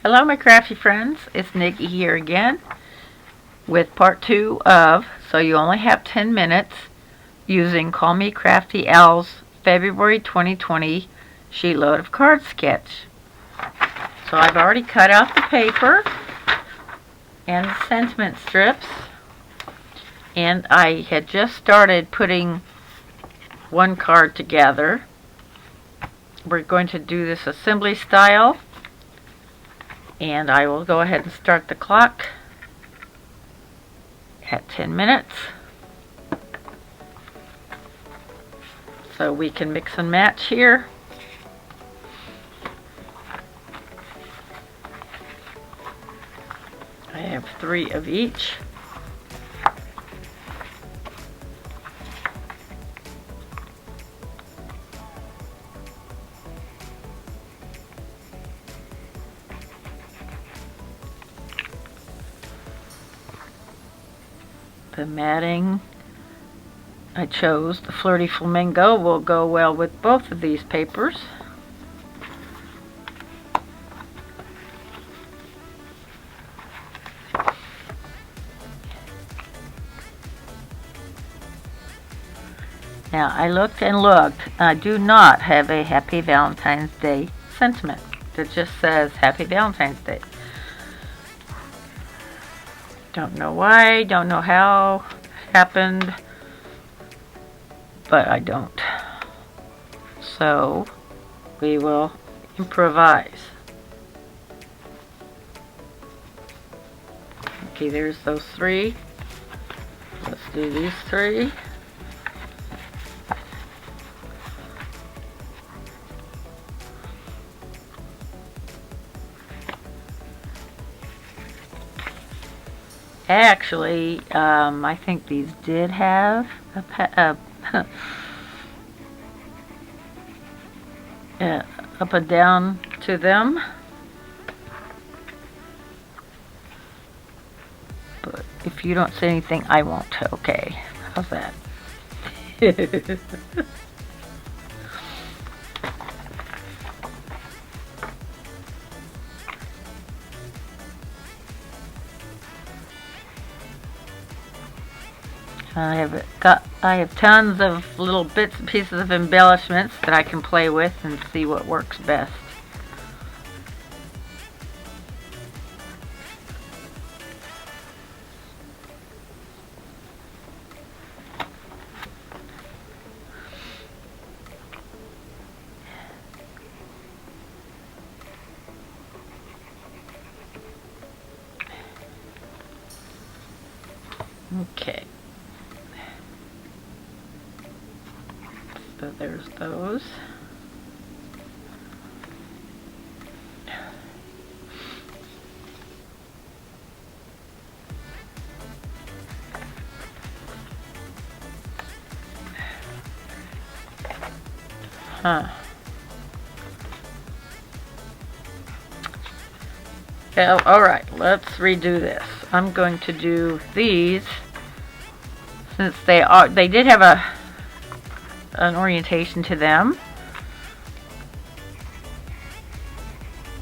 Hello my crafty friends, it's Nikki here again with part 2 of So You Only Have 10 Minutes using Call Me Crafty Al's February 2020 Sheetload of Card Sketch. So I've already cut out the paper and the sentiment strips, and I had just started putting one card together. We're going to do this assembly style, and I will go ahead and start the clock at 10 minutes so we can mix and match here. I have 3 of each. The matting I chose, the Flirty Flamingo, will go well with both of these papers. Now I looked and looked. I do not have a Happy Valentine's Day sentiment. It just says Happy Valentine's Day. Don't know why, don't know how it happened, but I don't. So we will improvise. Okay, there's those 3. Let's do these 3. Actually, I think these did have a up and down to them, but if you don't say anything, I won't. Okay, how's that? I have tons of little bits and pieces of embellishments that I can play with and see what works best. Okay. So there's those. Yeah, alright, let's redo this. I'm going to do these, since they did have an orientation to them.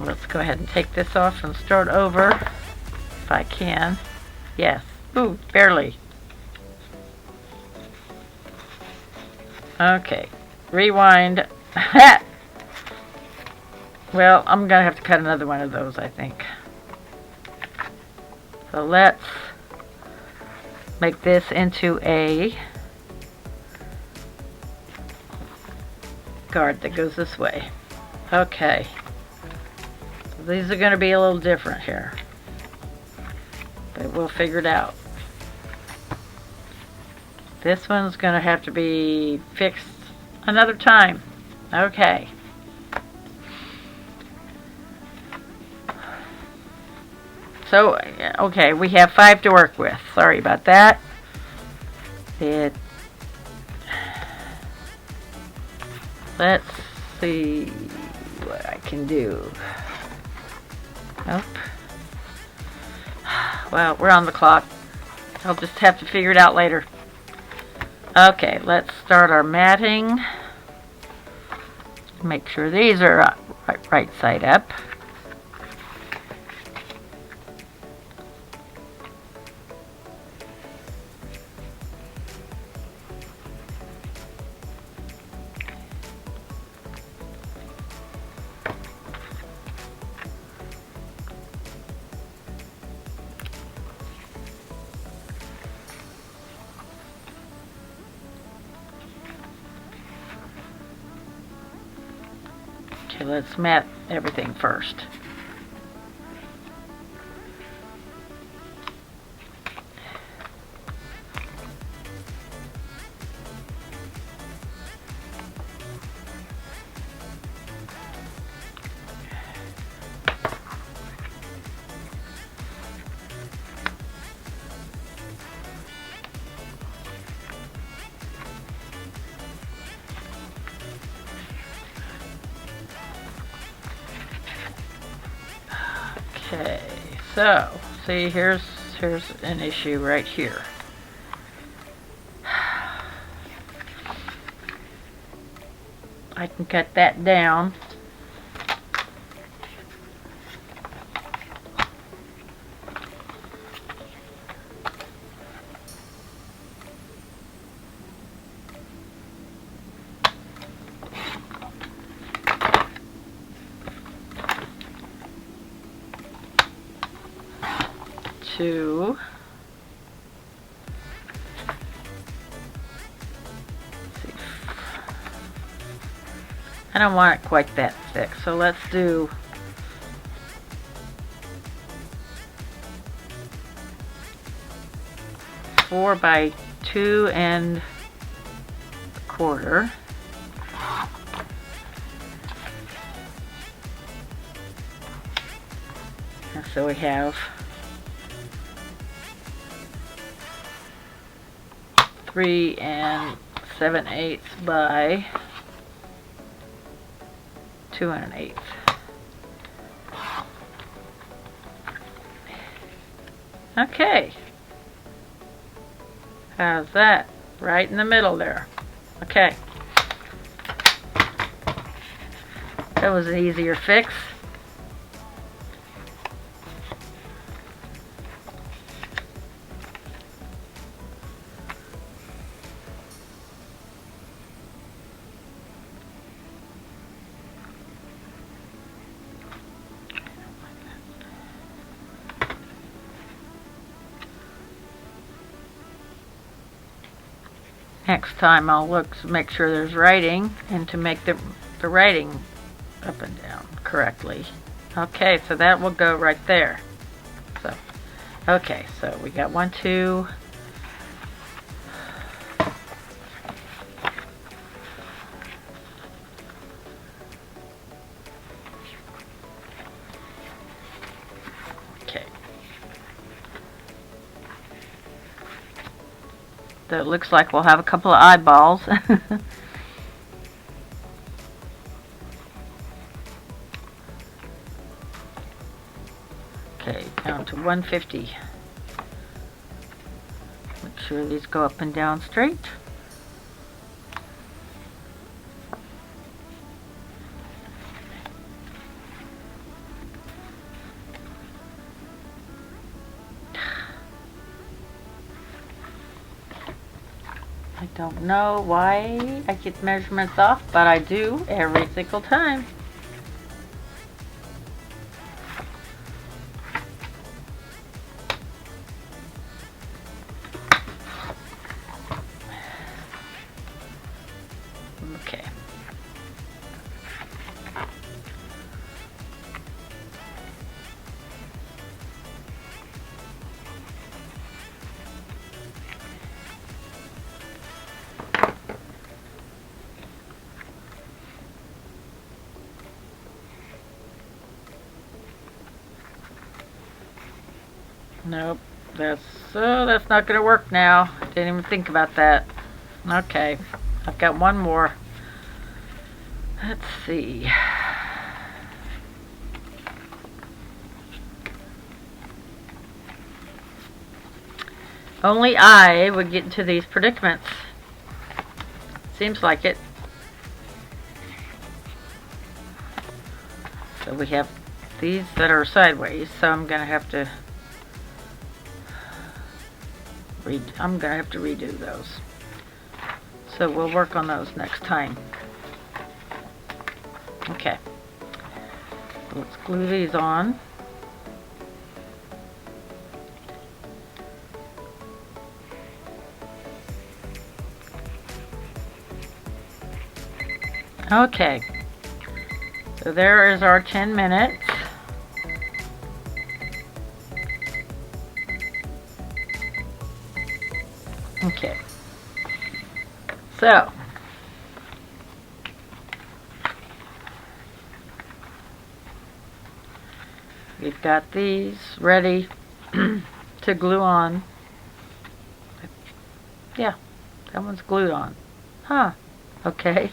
Let's go ahead and take this off and start over if I can. Yes. Ooh, barely. Okay. Rewind. Well, I'm gonna have to cut another one of those, I think. So let's make this into a card that goes this way. Okay. So these are going to be a little different here, but we'll figure it out. This one's going to have to be fixed another time. Okay. So, okay, we have 5 to work with. Sorry about that. Let's see what I can do. Nope. Well, we're on the clock. I'll just have to figure it out later. Okay, let's start our matting. Make sure these are right side up. Okay, let's mat everything first. Okay, so see, here's an issue right here. I can cut that down. To I don't want it quite that thick, so let's do 4 by 2 1/4. And so we have 3 7/8 by 2 1/8. Okay. How's that? Right in the middle there. Okay. That was an easier fix. Next time I'll look to make sure there's writing and to make the writing up and down correctly. Okay, so that will go right there. So, okay, so we got 1, 2. Okay. So it looks like we'll have a couple of eyeballs. Okay, down to 150. Make sure these go up and down straight. I don't know why I get measurements off, but I do every single time. Okay. Nope, that's not gonna work now. Didn't even think about that. Okay, I've got one more. Let's see. Only I would get into these predicaments. Seems like it. So we have these that are sideways, so I'm gonna have to redo those. So we'll work on those next time. Okay. Let's glue these on. Okay. So there is our 10 minutes. Okay. So, we've got these ready to glue on. Yeah, that one's glued on. Huh. Okay.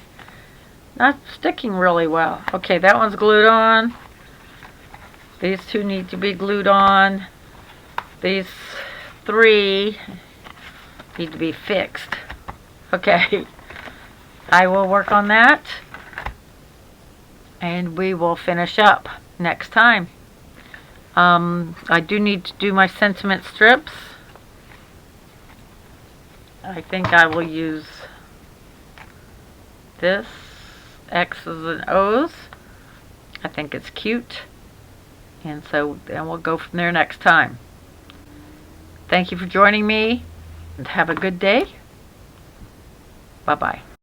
Not sticking really well. Okay, that one's glued on. These two need to be glued on. These three need to be fixed. Okay. I will work on that. And we will finish up next time. I do need to do my sentiment strips. I think I will use this X's and O's. I think it's cute. And so then we'll go from there next time. Thank you for joining me and have a good day. Bye-bye.